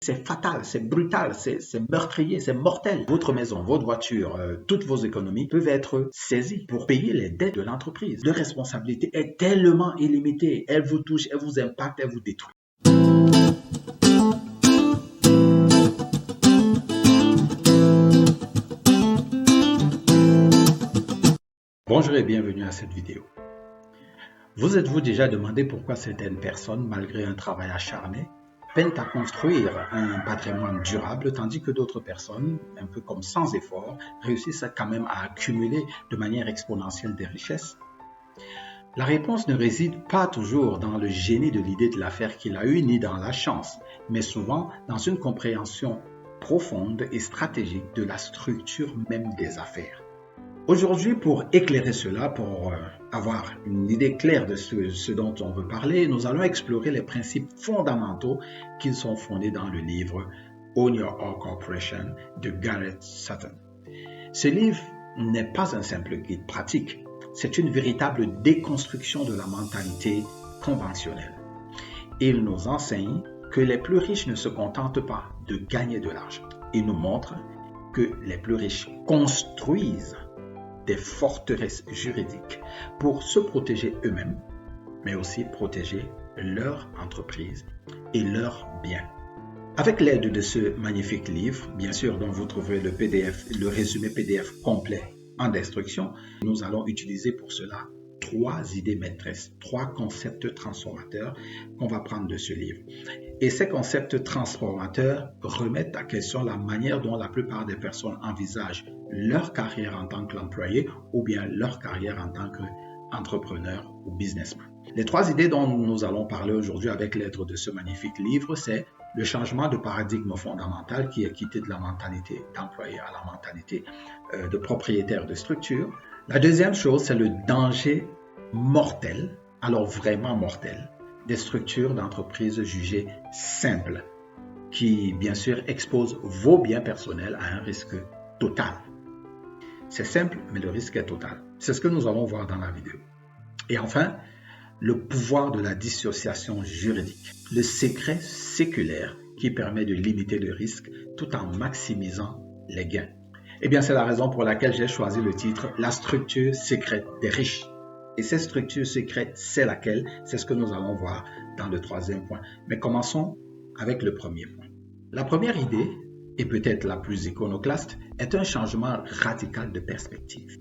C'est fatal, c'est brutal, c'est meurtrier, c'est mortel. Votre maison, votre voiture, toutes vos économies peuvent être saisies pour payer les dettes de l'entreprise. Leur responsabilité est tellement illimitée. Elle vous touche, elle vous impacte, elle vous détruit. Bonjour et bienvenue à cette vidéo. Vous êtes-vous déjà demandé pourquoi certaines personnes, malgré un travail acharné, peinent à construire un patrimoine durable, tandis que d'autres personnes, un peu comme sans effort, réussissent quand même à accumuler de manière exponentielle des richesses? La réponse ne réside pas toujours dans le génie de l'idée de l'affaire qu'il a eue, ni dans la chance, mais souvent dans une compréhension profonde et stratégique de la structure même des affaires. Aujourd'hui, pour éclairer cela, pour avoir une idée claire de ce dont on veut parler, nous allons explorer les principes fondamentaux qui sont fondés dans le livre Own Your Own Corporation de Garrett Sutton. Ce livre n'est pas un simple guide pratique, c'est une véritable déconstruction de la mentalité conventionnelle. Il nous enseigne que les plus riches ne se contentent pas de gagner de l'argent. Il nous montre que les plus riches construisent des forteresses juridiques pour se protéger eux-mêmes, mais aussi protéger leur entreprise et leurs biens. Avec l'aide de ce magnifique livre, bien sûr, dont vous trouverez le PDF, le résumé PDF complet en description, nous allons utiliser pour cela 3 idées maîtresses, 3 concepts transformateurs qu'on va prendre de ce livre. Et ces concepts transformateurs remettent en question la manière dont la plupart des personnes envisagent leur carrière en tant qu'employé ou bien leur carrière en tant qu'entrepreneur ou businessman. Les 3 idées dont nous allons parler aujourd'hui avec l'aide de ce magnifique livre, c'est le changement de paradigme fondamental qui est quitté de la mentalité d'employé à la mentalité de propriétaire de structure. La deuxième chose, c'est le danger mortel, alors vraiment mortel, des structures d'entreprise jugées simples, qui bien sûr exposent vos biens personnels à un risque total. C'est simple, mais le risque est total. C'est ce que nous allons voir dans la vidéo. Et enfin, le pouvoir de la dissociation juridique, le secret séculaire qui permet de limiter le risque tout en maximisant les gains. Eh bien, c'est la raison pour laquelle j'ai choisi le titre « La structure secrète des riches ». Et cette structure secrète, c'est laquelle? C'est ce que nous allons voir dans le 3e point. Mais commençons avec le premier point. La première idée, et peut-être la plus iconoclaste, est un changement radical de perspective.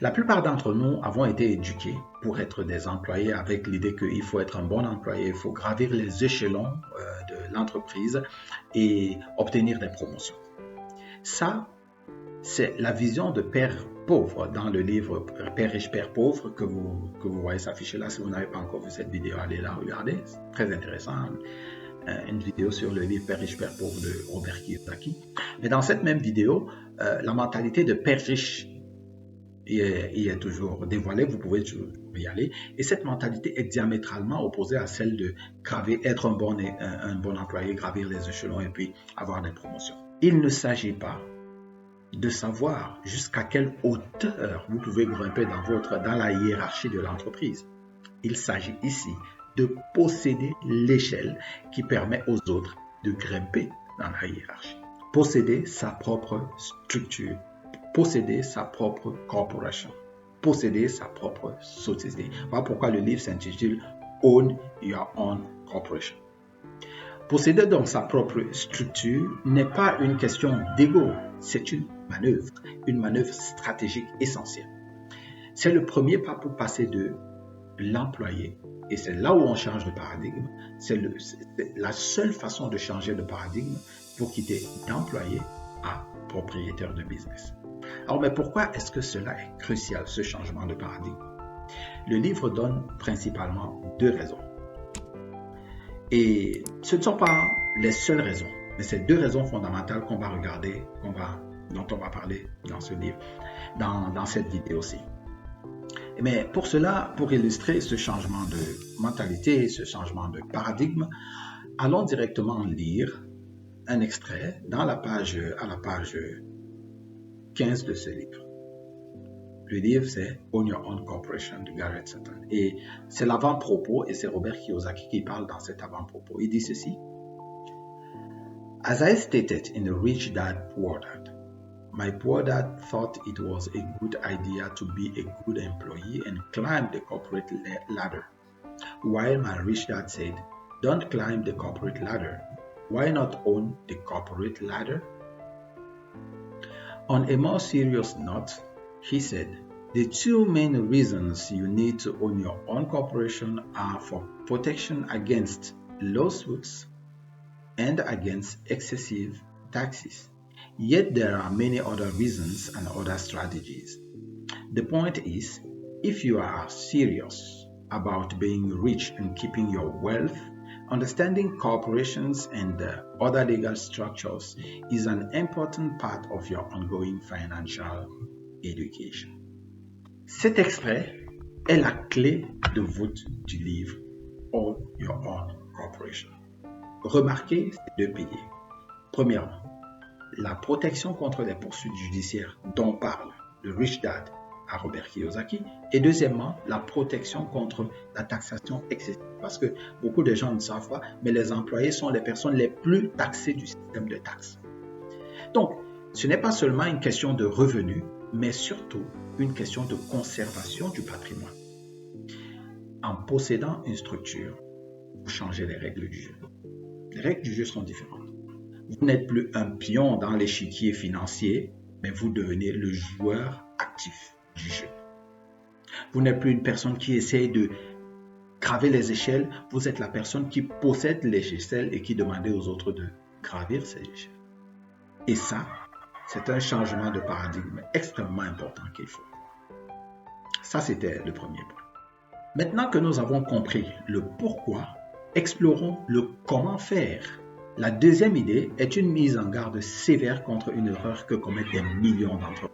La plupart d'entre nous avons été éduqués pour être des employés avec l'idée qu'il faut être un bon employé, il faut gravir les échelons de l'entreprise et obtenir des promotions. Ça, c'est la vision de père pauvre dans le livre Père riche, Père pauvre que vous voyez s'afficher là. Si vous n'avez pas encore vu cette vidéo, allez la regarder. C'est très intéressant. Une vidéo sur le livre Père riche, Père pauvre de Robert Kiyosaki. Mais dans cette même vidéo, la mentalité de père riche il est toujours dévoilée. Vous pouvez toujours y aller. Et cette mentalité est diamétralement opposée à celle de être un bon employé, gravir les échelons et puis avoir des promotions. Il ne s'agit pas de savoir jusqu'à quelle hauteur vous pouvez grimper dans la hiérarchie de l'entreprise. Il s'agit ici de posséder l'échelle qui permet aux autres de grimper dans la hiérarchie. Posséder sa propre structure, posséder sa propre corporation, posséder sa propre société. Voilà pourquoi le livre s'intitule Own Your Own Corporation. Posséder donc sa propre structure n'est pas une question d'ego, c'est une manœuvre stratégique essentielle. C'est le premier pas pour passer de l'employé, et c'est là où on change de paradigme, c'est la seule façon de changer de paradigme pour quitter d'employé à propriétaire de business. Alors, mais pourquoi est-ce que cela est crucial, ce changement de paradigme? Le livre donne principalement 2 raisons. Et ce ne sont pas les seules raisons, mais c'est 2 raisons fondamentales qu'on va regarder, dont on va parler dans ce livre, dans cette vidéo-ci. Mais pour cela, pour illustrer ce changement de mentalité, ce changement de paradigme, allons directement lire un extrait à la page 15 de ce livre. Le livre, c'est Own Your Own Corporation de Garrett Sutton. Et c'est l'avant-propos, et c'est Robert Kiyosaki qui parle dans cet avant-propos. Il dit ceci: As I stated in the Rich Dad Poor Dad, my poor dad thought it was a good idea to be a good employee and climb the corporate ladder, while my rich dad said, don't climb the corporate ladder. Why not own the corporate ladder? On a more serious note, he said, the two main reasons you need to own your own corporation are for protection against lawsuits and against excessive taxes. Yet there are many other reasons and other strategies. The point is, if you are serious about being rich and keeping your wealth, understanding corporations and other legal structures is an important part of your ongoing financial education. Cet extrait est la clé de voûte du livre Own Your Own Corporation. Remarquez ces deux piliers. Premièrement, la protection contre les poursuites judiciaires dont parle le Rich Dad à Robert Kiyosaki, et deuxièmement, la protection contre la taxation excessive. Parce que beaucoup de gens ne savent pas, mais les employés sont les personnes les plus taxées du système de taxes. Donc, ce n'est pas seulement une question de revenus, mais surtout une question de conservation du patrimoine. En possédant une structure, vous changez les règles du jeu. Les règles du jeu sont différentes. Vous n'êtes plus un pion dans l'échiquier financier, mais vous devenez le joueur actif du jeu. Vous n'êtes plus une personne qui essaye de graver les échelles, vous êtes la personne qui possède les échelles et qui demande aux autres de gravir ces échelles. Et ça, c'est un changement de paradigme extrêmement important qu'il faut. Ça, c'était le premier point. Maintenant que nous avons compris le pourquoi, explorons le comment faire. La deuxième idée est une mise en garde sévère contre une erreur que commettent des millions d'entrepreneurs.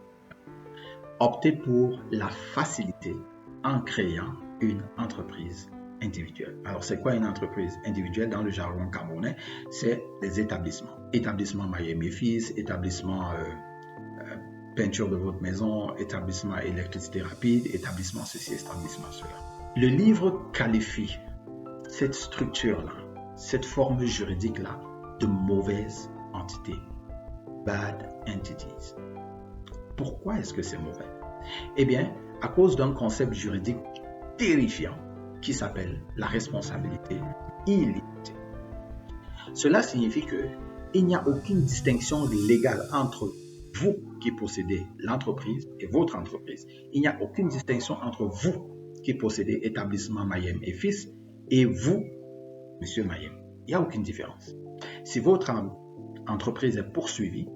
Optez pour la facilité en créant une entreprise individuelle. Alors, c'est quoi une entreprise individuelle dans le jargon camerounais? C'est des établissements. Établissement Miami Fils, établissement peinture de votre maison, établissement électricité rapide, établissement ceci, établissement cela. Le livre qualifie cette structure-là, cette forme juridique-là, de mauvaise entité, bad entities. Pourquoi est-ce que c'est mauvais? Eh bien, à cause d'un concept juridique terrifiant qui s'appelle la responsabilité illimitée. Cela signifie qu'il n'y a aucune distinction légale entre vous qui possédez l'entreprise et votre entreprise. Il n'y a aucune distinction entre vous qui possédez établissement Mayem et Fils et vous, Monsieur Mayem. Il n'y a aucune différence. Si votre entreprise est poursuivie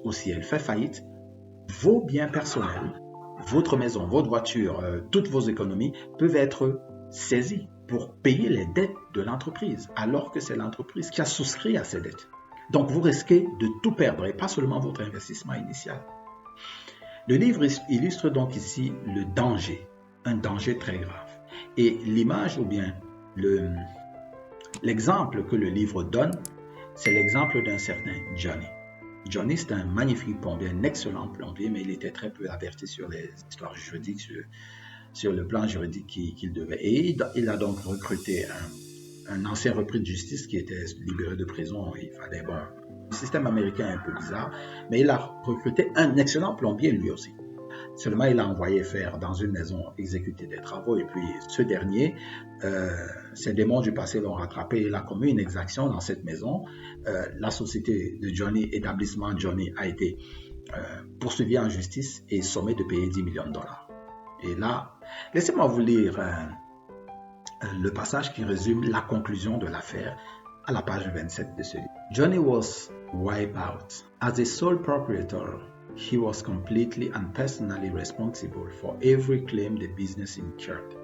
ou si elle fait faillite, vos biens personnels, votre maison, votre voiture, toutes vos économies peuvent être saisis pour payer les dettes de l'entreprise, alors que c'est l'entreprise qui a souscrit à ces dettes. Donc, vous risquez de tout perdre et pas seulement votre investissement initial. Le livre illustre donc ici le danger, un danger très grave. Et l'image ou bien l'exemple que le livre donne, c'est l'exemple d'un certain Johnny. Johnny, c'est un magnifique plombier, un excellent plombier, mais il était très peu averti sur les histoires juridiques, sur le plan juridique qu'il devait. Et il a donc recruté un ancien repris de justice qui était libéré de prison. Il fallait, bon, le système américain est un peu bizarre, mais il a recruté un excellent plombier lui aussi. Seulement, il a envoyé faire dans une maison exécuter des travaux et puis ce dernier, ses démons du passé l'ont rattrapé. Il a commis une exaction dans cette maison. La société de Johnny, établissement Johnny, a été poursuivie en justice et sommée de payer 10 millions de dollars. Et là, laissez-moi vous lire le passage qui résume la conclusion de l'affaire à la page 27 de ce livre. Johnny was wiped out. As a sole proprietor, he was completely and personally responsible for every claim the business incurred.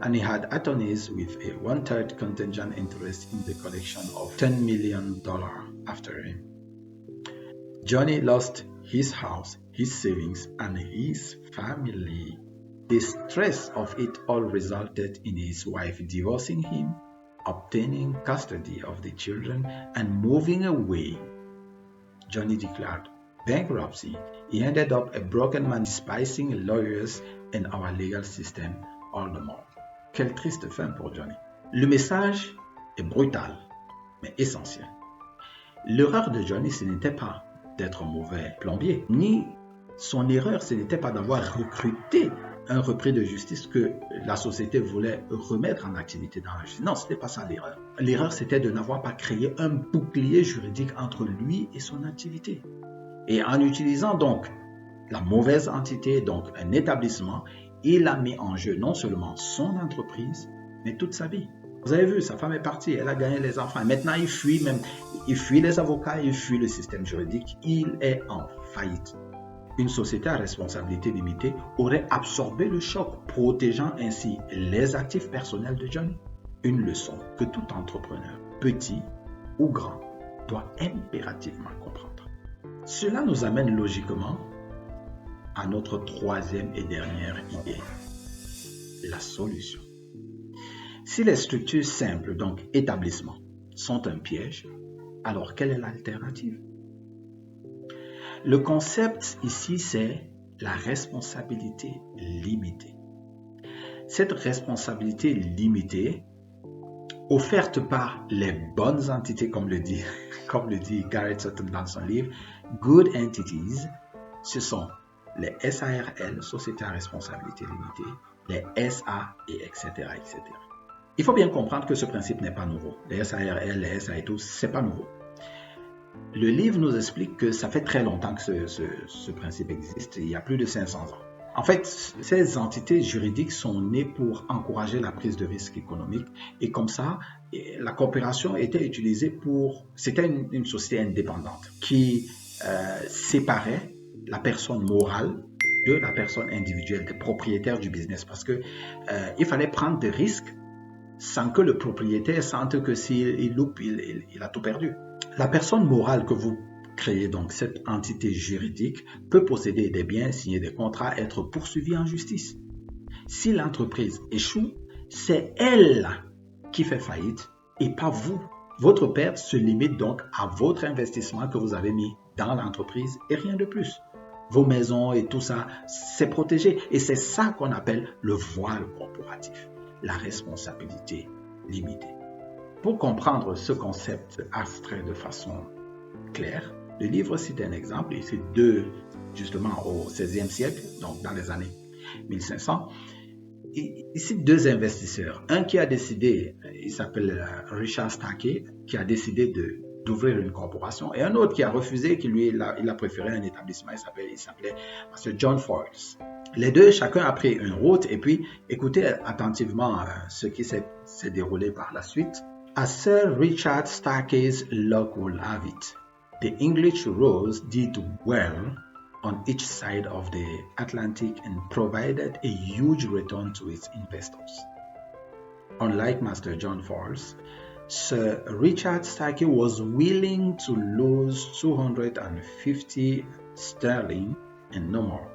And he had attorneys with a one-third contingent interest in the collection of $10 million after him. Johnny lost his house, his savings, and his family. The stress of it all resulted in his wife divorcing him, obtaining custody of the children, and moving away. Johnny declared bankruptcy. He ended up a broken man, despising lawyers and our legal system all the more. Quelle triste fin pour Johnny. Le message est brutal, mais essentiel. L'erreur de Johnny, ce n'était pas d'être mauvais plombier, ni son erreur, ce n'était pas d'avoir recruté un repris de justice que la société voulait remettre en activité dans la justice. Non, ce n'était pas ça l'erreur. L'erreur, c'était de n'avoir pas créé un bouclier juridique entre lui et son activité. Et en utilisant donc la mauvaise entité, donc un établissement, il a mis en jeu non seulement son entreprise, mais toute sa vie. Vous avez vu, sa femme est partie, elle a gagné les enfants. Maintenant, il fuit les avocats, il fuit le système juridique. Il est en faillite. Une société à responsabilité limitée aurait absorbé le choc, protégeant ainsi les actifs personnels de Johnny. Une leçon que tout entrepreneur, petit ou grand, doit impérativement comprendre. Cela nous amène logiquement à notre troisième et dernière idée, la solution. Si les structures simples, donc établissements, sont un piège, alors quelle est l'alternative? Le concept ici, c'est la responsabilité limitée. Cette responsabilité limitée, offerte par les bonnes entités, comme le dit Garrett Sutton dans son livre, Good Entities, ce sont les SARL, Sociétés à responsabilité limitée, les SA, et etc., etc. Il faut bien comprendre que ce principe n'est pas nouveau. Les SARL, les SA et tout, c'est pas nouveau. Le livre nous explique que ça fait très longtemps que ce principe existe, il y a plus de 500 ans. En fait, ces entités juridiques sont nées pour encourager la prise de risque économique et comme ça, la coopération était utilisée c'était une société indépendante qui séparait la personne morale de la personne individuelle, des propriétaires du business parce que il fallait prendre des risques sans que le propriétaire sente que s'il loupe, il a tout perdu. La personne morale que vous créez, donc cette entité juridique, peut posséder des biens, signer des contrats, être poursuivie en justice. Si l'entreprise échoue, c'est elle qui fait faillite et pas vous. Votre perte se limite donc à votre investissement que vous avez mis dans l'entreprise et rien de plus. Vos maisons et tout ça, c'est protégé et c'est ça qu'on appelle le voile corporatif, la responsabilité limitée. Pour comprendre ce concept abstrait de façon claire, le livre cite un exemple, et c'est justement au XVIe siècle, donc dans les années 1500. Il cite deux investisseurs. Un qui a décidé, il s'appelle Richard Starkey, qui a décidé d'ouvrir une corporation, et un autre qui a refusé, il a préféré un établissement, il s'appelait Mr. John Forbes. Les deux, chacun a pris une route, et puis écoutez attentivement ce qui s'est déroulé par la suite. As Sir Richard Starkey's luck will have it, the English rose did well on each side of the Atlantic and provided a huge return to its investors. Unlike Master John Forbes, Sir Richard Starkey was willing to lose 250 sterling and no more.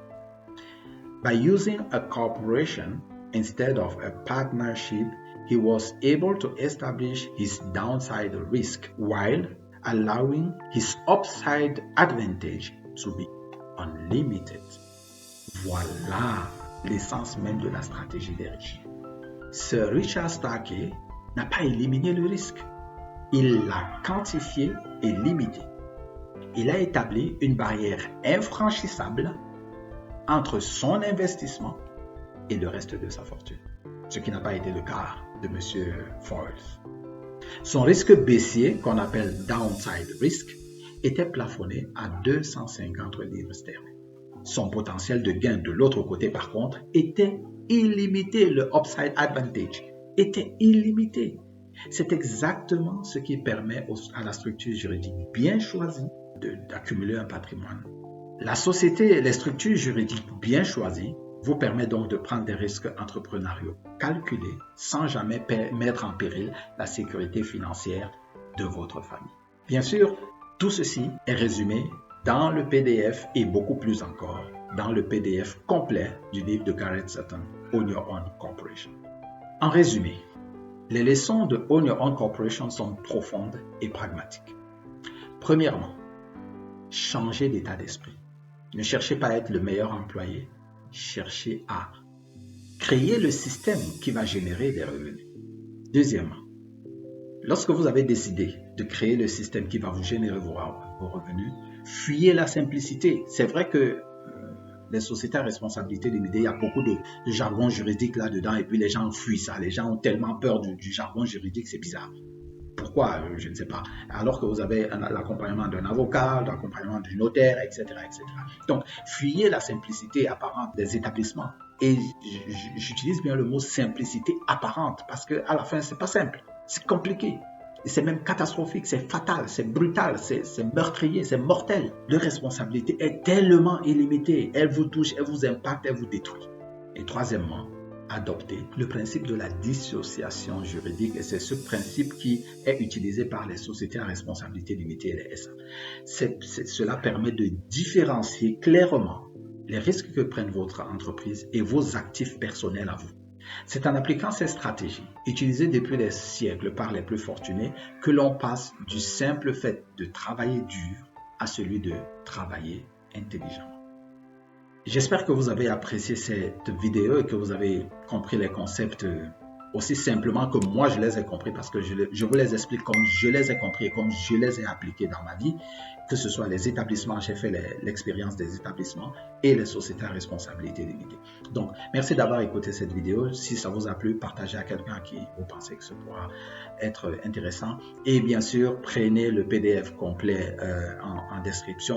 By using a corporation instead of a partnership, he was able to establish his downside risk while allowing his upside advantage to be unlimited. Voilà l'essence même de la stratégie des riches. Sir Richard Starkey n'a pas éliminé le risque. Il l'a quantifié et limité. Il a établi une barrière infranchissable entre son investissement et le reste de sa fortune, ce qui n'a pas été le cas de M. Forbes. Son risque baissier, qu'on appelle downside risk, était plafonné à 250 livres sterling. Son potentiel de gain de l'autre côté, par contre, était illimité. Le upside advantage était illimité. C'est exactement ce qui permet à la structure juridique bien choisie d'accumuler un patrimoine. Les structures juridiques bien choisies vous permettent donc de prendre des risques entrepreneuriaux calculés sans jamais mettre en péril la sécurité financière de votre famille. Bien sûr, tout ceci est résumé dans le PDF et beaucoup plus encore dans le PDF complet du livre de Garrett Sutton, Own Your Own Corporation. En résumé, les leçons de Own Your Own Corporation sont profondes et pragmatiques. Premièrement, changez d'état d'esprit. Ne cherchez pas à être le meilleur employé, cherchez à créer le système qui va générer des revenus. Deuxièmement, lorsque vous avez décidé de créer le système qui va vous générer vos revenus. Fuyez la simplicité. C'est vrai que les sociétés à responsabilité limitée, il y a beaucoup de jargon juridique là-dedans et puis les gens fuient ça. Les gens ont tellement peur du jargon juridique, c'est bizarre. Pourquoi? Je ne sais pas. Alors que vous avez l'accompagnement d'un avocat, l'accompagnement du notaire, etc., etc. Donc, fuyez la simplicité apparente des établissements. Et j'utilise bien le mot simplicité apparente parce qu'à la fin, c'est pas simple. C'est compliqué. C'est même catastrophique, c'est fatal, c'est brutal, c'est meurtrier, c'est mortel. La responsabilité est tellement illimitée. Elle vous touche, elle vous impacte, elle vous détruit. Et troisièmement, adopter le principe de la dissociation juridique et c'est ce principe qui est utilisé par les sociétés à responsabilité limitée et les SA. Cela permet de différencier clairement les risques que prennent votre entreprise et vos actifs personnels à vous. C'est en appliquant ces stratégies, utilisées depuis des siècles par les plus fortunés, que l'on passe du simple fait de travailler dur à celui de travailler intelligemment. J'espère que vous avez apprécié cette vidéo et que vous avez compris les concepts aussi simplement que moi je les ai compris parce que je vous les explique comme je les ai compris et comme je les ai appliqués dans ma vie, que ce soit les établissements, j'ai fait l'expérience des établissements et les sociétés à responsabilité limitée. Donc, merci d'avoir écouté cette vidéo. Si ça vous a plu, partagez à quelqu'un qui vous pensez que ça pourra être intéressant. Et bien sûr, prenez le PDF complet en description.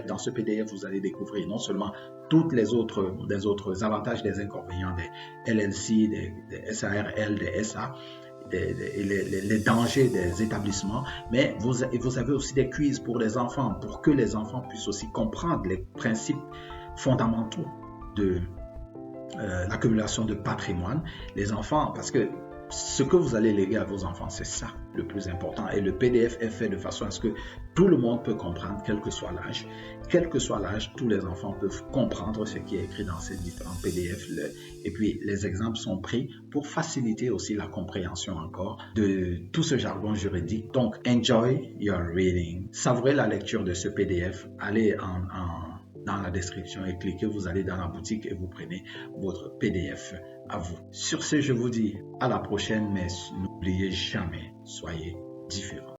Dans ce PDF, vous allez découvrir non seulement toutes les autres avantages, des inconvénients des LLC, des SARL, des SA, les dangers des établissements, mais vous avez aussi des quiz pour les enfants, pour que les enfants puissent aussi comprendre les principes fondamentaux de l'accumulation de patrimoine. Les enfants, parce que ce que vous allez léguer à vos enfants, c'est ça le plus important. Et le PDF est fait de façon à ce que tout le monde peut comprendre, quel que soit l'âge. Quel que soit l'âge, tous les enfants peuvent comprendre ce qui est écrit dans ces différents PDF. Et puis, les exemples sont pris pour faciliter aussi la compréhension encore de tout ce jargon juridique. Donc, enjoy your reading. Savourez la lecture de ce PDF. Allez dans la description et cliquez, vous allez dans la boutique et vous prenez votre PDF à vous. Sur ce, je vous dis à la prochaine, mais n'oubliez jamais, soyez différents.